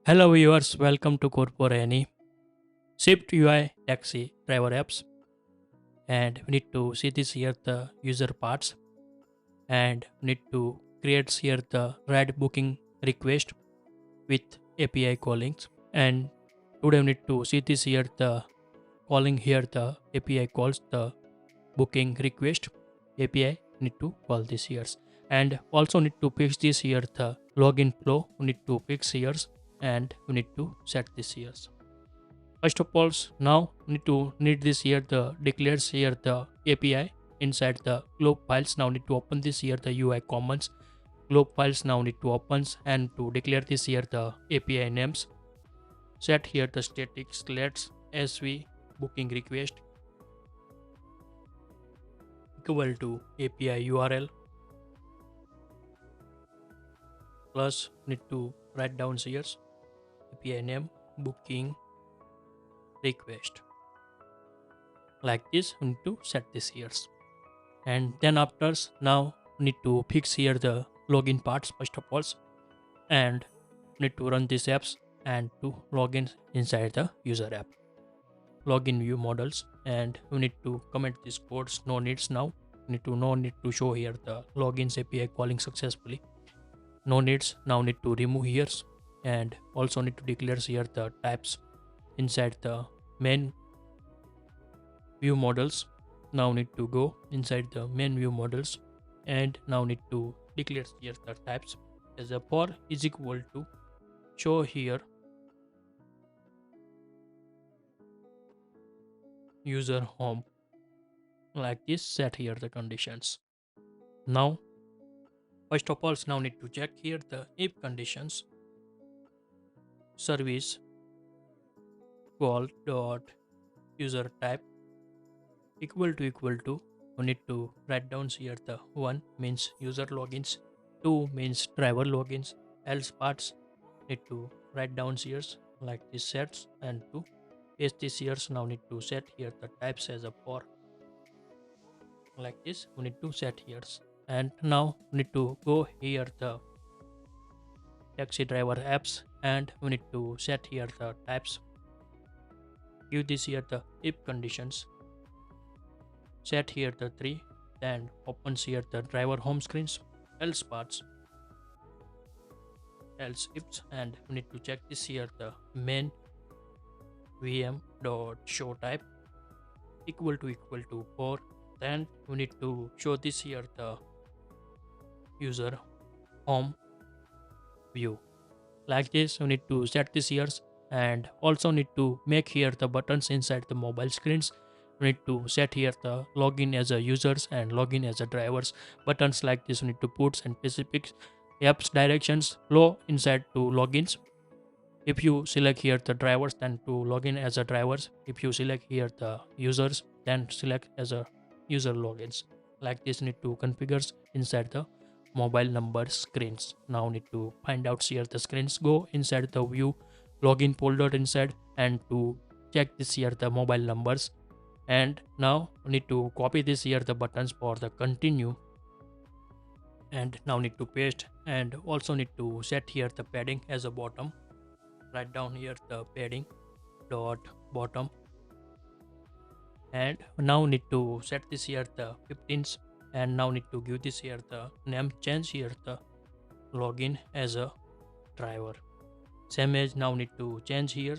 Hello viewers, welcome to CodeForAny, Swift UI taxi driver apps, and we need to see this here the user parts, and we need to create here the ride booking request with API callings, and today we need to see this here the calling here the API calls the booking request API need to call this here, and also need to fix this here the login flow. We need to fix here, and we need to set this here. First of all, now need this here the declares here the API inside the globe files. Now need to open this here the UI commons globe files. Now need to opens and to declare this here the API names. Set here the statics let's sv booking request equal to API URL plus need to write down here API name booking request. Like this, we need to set this here, and then after now need to fix here the login parts first of all, and need to run these apps and to log in inside the user app login view models, and we need to comment these codes no needs. Now no need to show here the logins API calling successfully, no needs. Now need to remove here, and also need to declare here the types inside the main view models. Now need to go inside the main view models, and now need to declare here the types as a for is equal to show here user home. Like this, set here the conditions. Now first of all, now need to check here the if conditions service call dot user type equal to we need to write down here the 1 means user logins, 2 means driver logins, else parts need to write down here like this sets, and to paste this here. Now need to set here the types as a for. Like this we need to set here, and now we need to go here the taxi driver apps, and we need to set here the types, give this here the if conditions, set here the 3, then opens here the driver home screens, else parts, else ifs, and we need to check this here the main vm dot show type equal to 4, then we need to show this here the user home view. Like this we need to set this here, and also need to make here the buttons inside the mobile screens. We need to set here the login as a users and login as a drivers buttons. Like this we need to put and specific apps directions flow inside to logins. If you select here the drivers, then to login as a drivers. If you select here the users, then select as a user logins. Like this need to configure inside the mobile number screens. Now need to find out here the screens, go inside the view login folder inside, and to check this here the mobile numbers, and now need to copy this here the buttons for the continue, and now need to paste, and also need to set here the padding as a bottom. Write down here the padding dot bottom, and now need to set this here the 15s, and now need to give this here the name, change here the login as a driver, same as now need to change here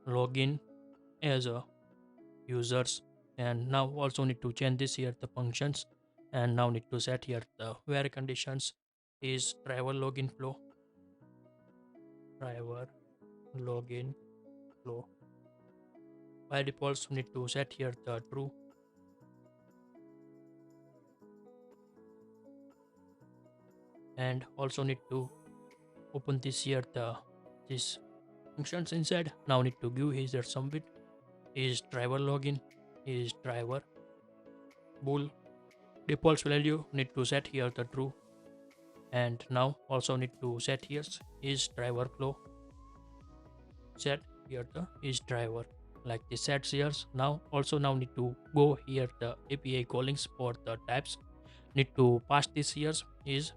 login as a users, and now also need to change this here the functions, and now need to set here the where conditions is driver login flow, driver login flow. By default we need to set here the true, and also need to open this here the this functions inside. Now need to give here some bit is driver login is driver bool default value need to set here the true, and now also need to set here is driver flow, set here the is driver. Like this sets here. Now also now need to go here the API callings for the types, need to pass this here is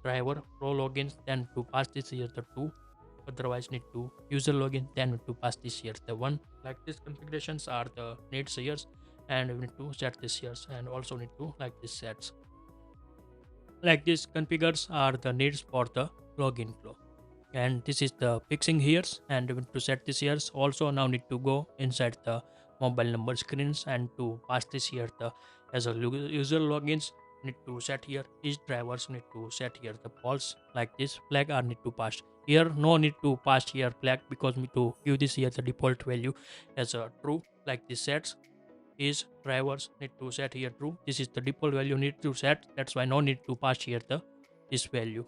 driver pro logins, then to pass this here the 2, otherwise need to user login, then need to pass this here the one. Like these configurations are the needs years, and we need to set this years, and also need to like this sets. Like these configures are the needs for the login flow, and this is the fixing here's, and we need to set this here's. Also now need to go inside the mobile number screens and to pass this here the as a user logins need to set here. Each drivers need to set here the false, like this flag are need to pass here. No need to pass here flag because we need to give this here the default value as a true. Like this sets is drivers need to set here true. This is the default value need to set, that's why no need to pass here the this value.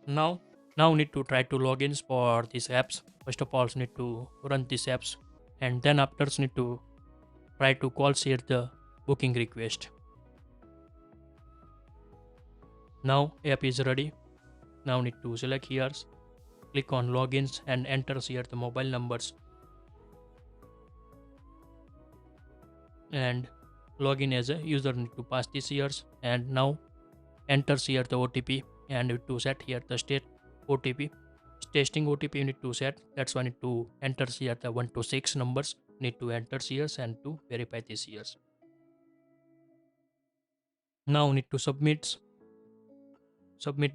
Now need to try to logins for these apps. First of all need to run these apps, and then after need to try to call here the booking request. Now app is ready. Now need to select here, click on logins and enter here the mobile numbers and login as a user. Need to pass this years, and now enters here the OTP, and need to set here the state OTP. Testing OTP you need to set, that's why need to enter here the 1 to 6 numbers need to enter here and to verify this years. Now need to submit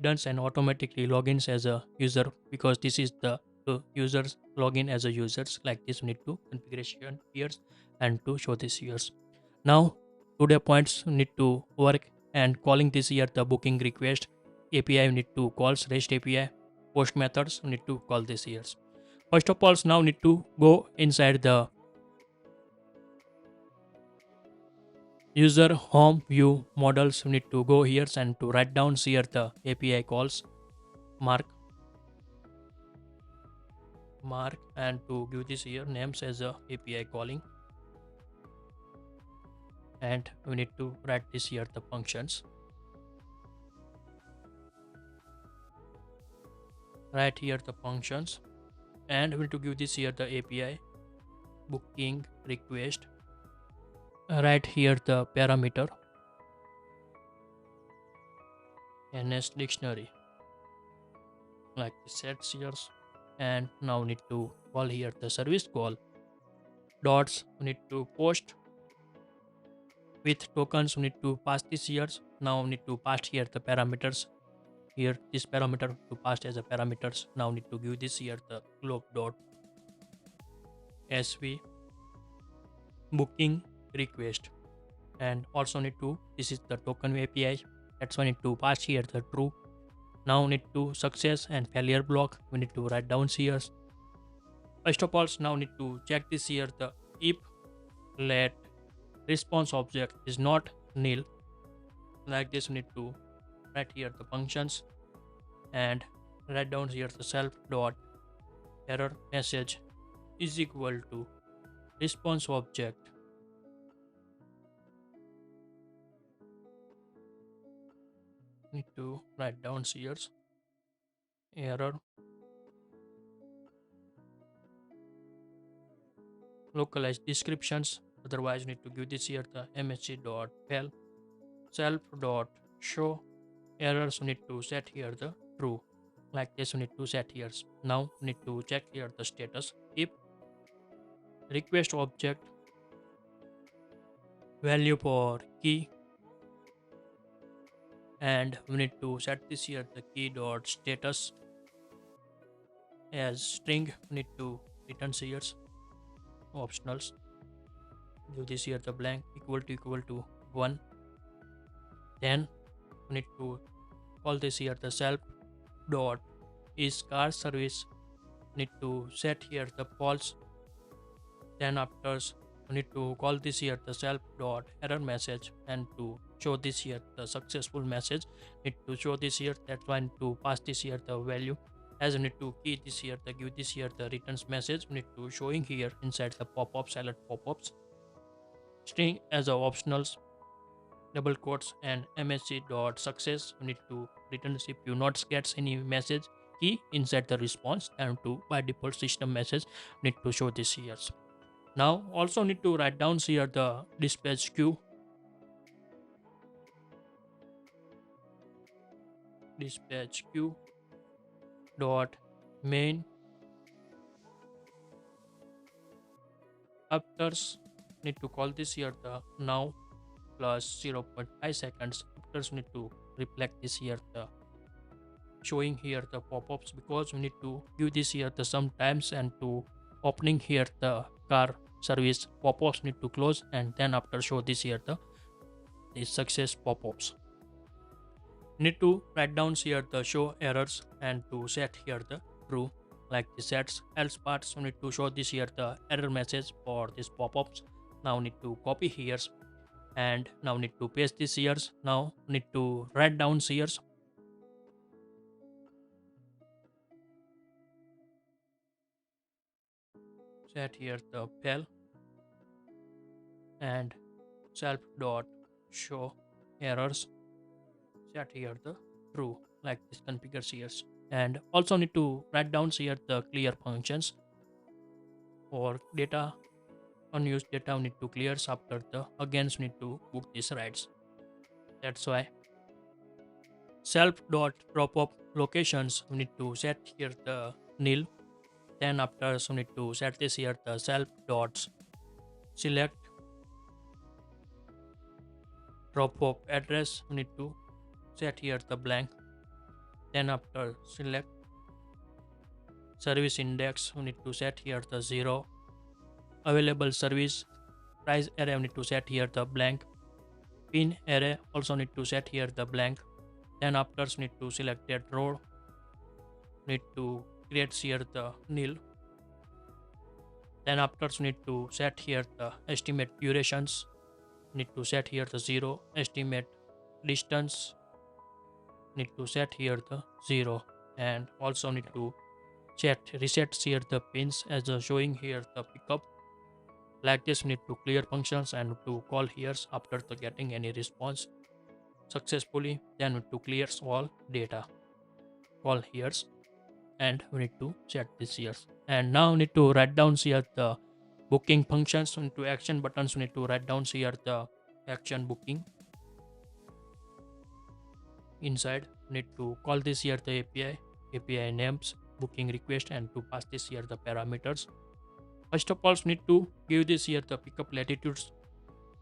done and automatically logins as a user, because this is the users login as a users. Like this we need to configuration here and to show this years. Now today points need to work, and calling this here the booking request API we need to calls REST API. Post methods we need to call this here. First of all now need to go inside the user home view models. We need to go here and to write down here the API calls mark and to give this here names as a API calling, and we need to write this here the functions. Right here the functions, and we need to give this here the API booking request. Right here the parameter NS dictionary, like the sets here, and now need to call here the service call dots. We need to post with tokens. We need to pass this here. Now we need to pass here the parameters. Here this parameter to pass as a parameters. Now need to give this here the globe dot sv booking request, and also need to this is the token API, that's why need to pass here the true. Now need to success and failure block we need to write down here. First of all now need to check this here the if let response object is not nil. Like this we need to write here the functions and write down here the self dot error message is equal to response object need to write down here error localized descriptions. Otherwise need to give this here the msc dot fail self dot show errors. We need to set here the true. Like this we need to set here. Now we need to check here the status if request object value for key, and we need to set this here the key dot status as string. We need to return here optionals. Do this here the blank equal to 1. Then we need to call this here the self dot is car service. Need to set here the false. Then after we need to call this here the self dot error message, and to show this here the successful message need to show this here. That's why need to pass this here the value, as we need to key this here the give this here the returns message. We need to showing here inside the pop-up select pop-ups string as a optionals double quotes and msc dot success. We need to return if you not gets any message key inside the response, and to by default system message need to show this here. Now also need to write down here the dispatch queue dot main after need to call this here the now plus 0.5 seconds after need to reflect this here the showing here the pop-ups because we need to give this here the sometimes and to opening here the car service pop-ups need to close and then after show this here the success pop-ups. Need to write down here the show errors and to set here the true like the sets else parts. We need to show this here the error message for this pop-ups. Now need to copy here and now need to paste this here. Now need to write down here set here the pel and self dot show errors set here the true like this configures here and also need to write down here the clear functions or data unused data we need to clear after the again we need to book these rights. That's why self dot drop up locations we need to set here the nil. Then after we need to set this here the self dots select drop up address we need to set here the blank. Then after select service index we need to set here the 0. Available service price array we need to set here the blank. Pin array also need to set here the blank. Then after we need to select that row need to create here the nil. Then after we need to set here the estimate durations need to set here the 0. Estimate distance need to set here the 0 and also need to reset here the pins as showing here the pickup like this. We need to clear functions and to call here after the getting any response successfully. Then we need to clear all data call here and we need to set this here and now we need to write down here the booking functions into action buttons. We need to write down here the action booking inside. Need to call this here the api names booking request and to pass this here the parameters. First of all we need to give this here the pickup latitudes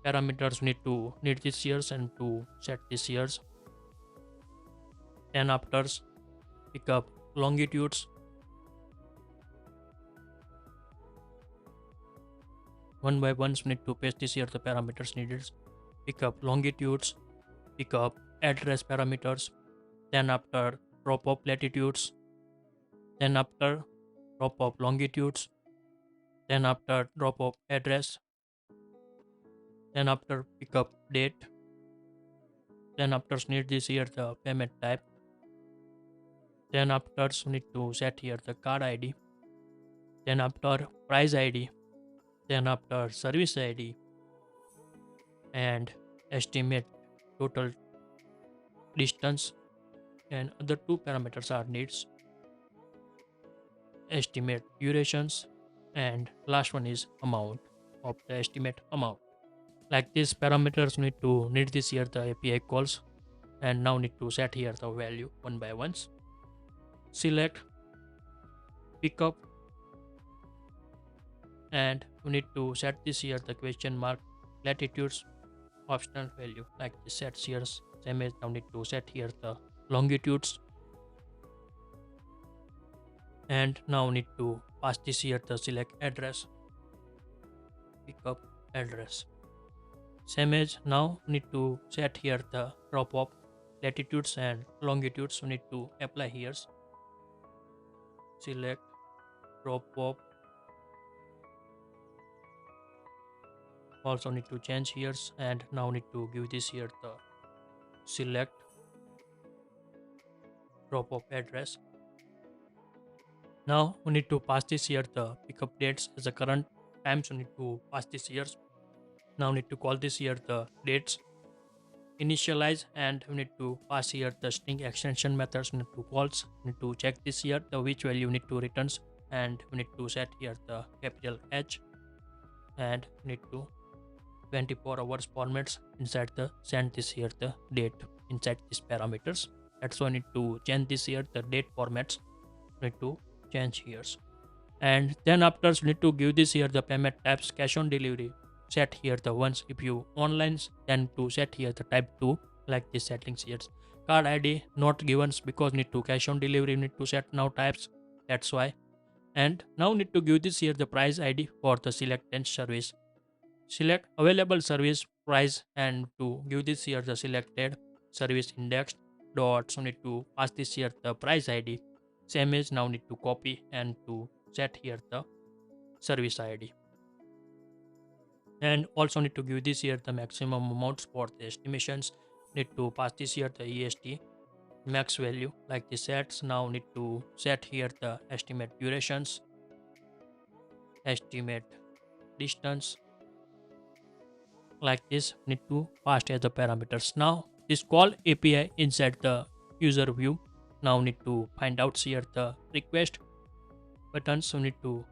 parameters. We need this here and to set this here. Then after pickup longitudes one by one we need to paste this here the parameters needed. Pickup longitudes, pickup address parameters, then after drop up latitudes, then after drop up longitudes, then after drop up address, then after pickup date, then after need this here the payment type, then after need to set here the card ID, then after price ID, then after service ID and estimate total distance and other two parameters are needs estimate durations and last one is amount of the estimate amount. Like these parameters need this here the API calls and now need to set here the value one by ones. Select pickup and we need to set this here the question mark latitudes optional value like the set here same as now need to set here the longitudes and now need to pass this here the select address pickup address same as now need to set here the drop off latitudes and longitudes. We need to apply here select drop off also need to change here and now need to give this here the select drop off address. Now we need to pass this here the pickup dates as the current times. We need to pass this here. Now need to call this here the dates initialize and we need to pass here the string extension methods. We need to calls. We need to check this here the which value we need to returns and we need to set here the capital H and we need to 24 hours formats inside the send this here the date inside these parameters. That's why I need to change this here the date formats. We need to change here. And then after you need to give this here the payment types cash on delivery. Set here the ones if you online, then to set here the type 2 like this settings here. Card ID not given because need to cash on delivery need to set now types, that's why. And now need to give this here the price ID for the select and service. Select available service price and to give this here the selected service indexed dot, so need to pass this here the price ID. Same as now need to copy and to set here the service ID. And also need to give this here the maximum amounts for the estimations. Need to pass this here the EST max value like the sets. Now need to set here the estimate durations, estimate distance like this. Need to pass as the parameters. Now this call API inside the user view. Now need to find out here the request buttons, so need to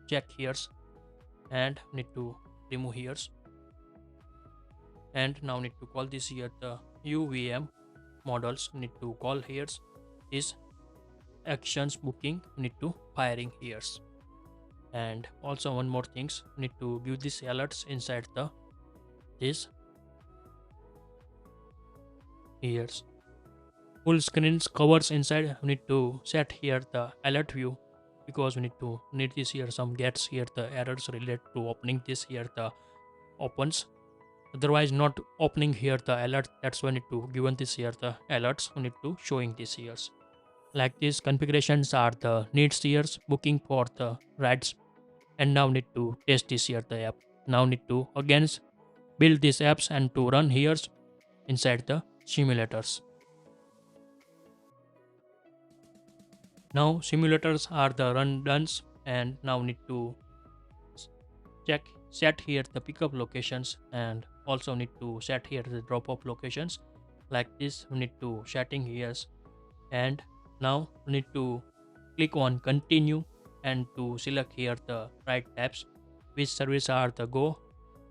check here and need to remove here. And now need to call this here the UVM models. Need to call here is actions booking, need to firing here. And also one more things, need to give this alerts inside the this here. Full screens covers inside, we need to set here the alert view because we need this here some gets here the errors related to opening this here the opens, otherwise not opening here the alert, that's why we need to given this here the alerts, we need to showing this here like this. Configurations are the needs here booking for the rides. And now need to test this here the app. Now need to again build these apps and to run here inside the simulators. Now simulators are the run duns, and now need to set here the pickup locations and also need to set here the drop off locations like this. We need to setting here, and now we need to click on continue and to select here the right tabs which service are the go.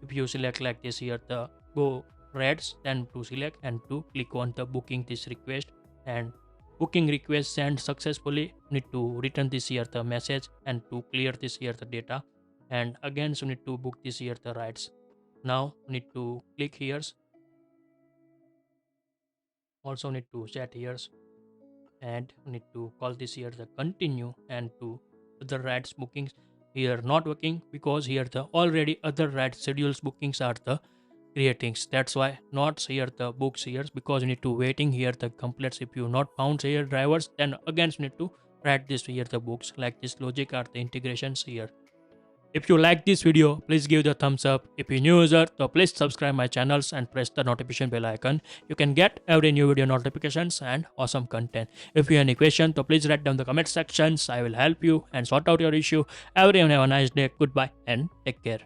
If you select like this here the go reds, then to select and to click on the booking this request, and booking request sent successfully, need to return this here the message and to clear this here the data, and again so need to book this here the rides. Now need to click here, also need to set here and need to call this here the continue and to other rides bookings here not working because here the already other ride schedules bookings are the creatings, that's why not here the books here because you need to waiting here the completes. If you not found here drivers, then again you need to write this here the books like this logic are the integrations here. If you like this video, please give the thumbs up. If you're new user, so please subscribe my channels and press the notification bell icon. You can get every new video notifications and awesome content. If you have any question, so please write down the comment sections. I will help you and sort out your issue. Everyone have a nice day. Goodbye and take care.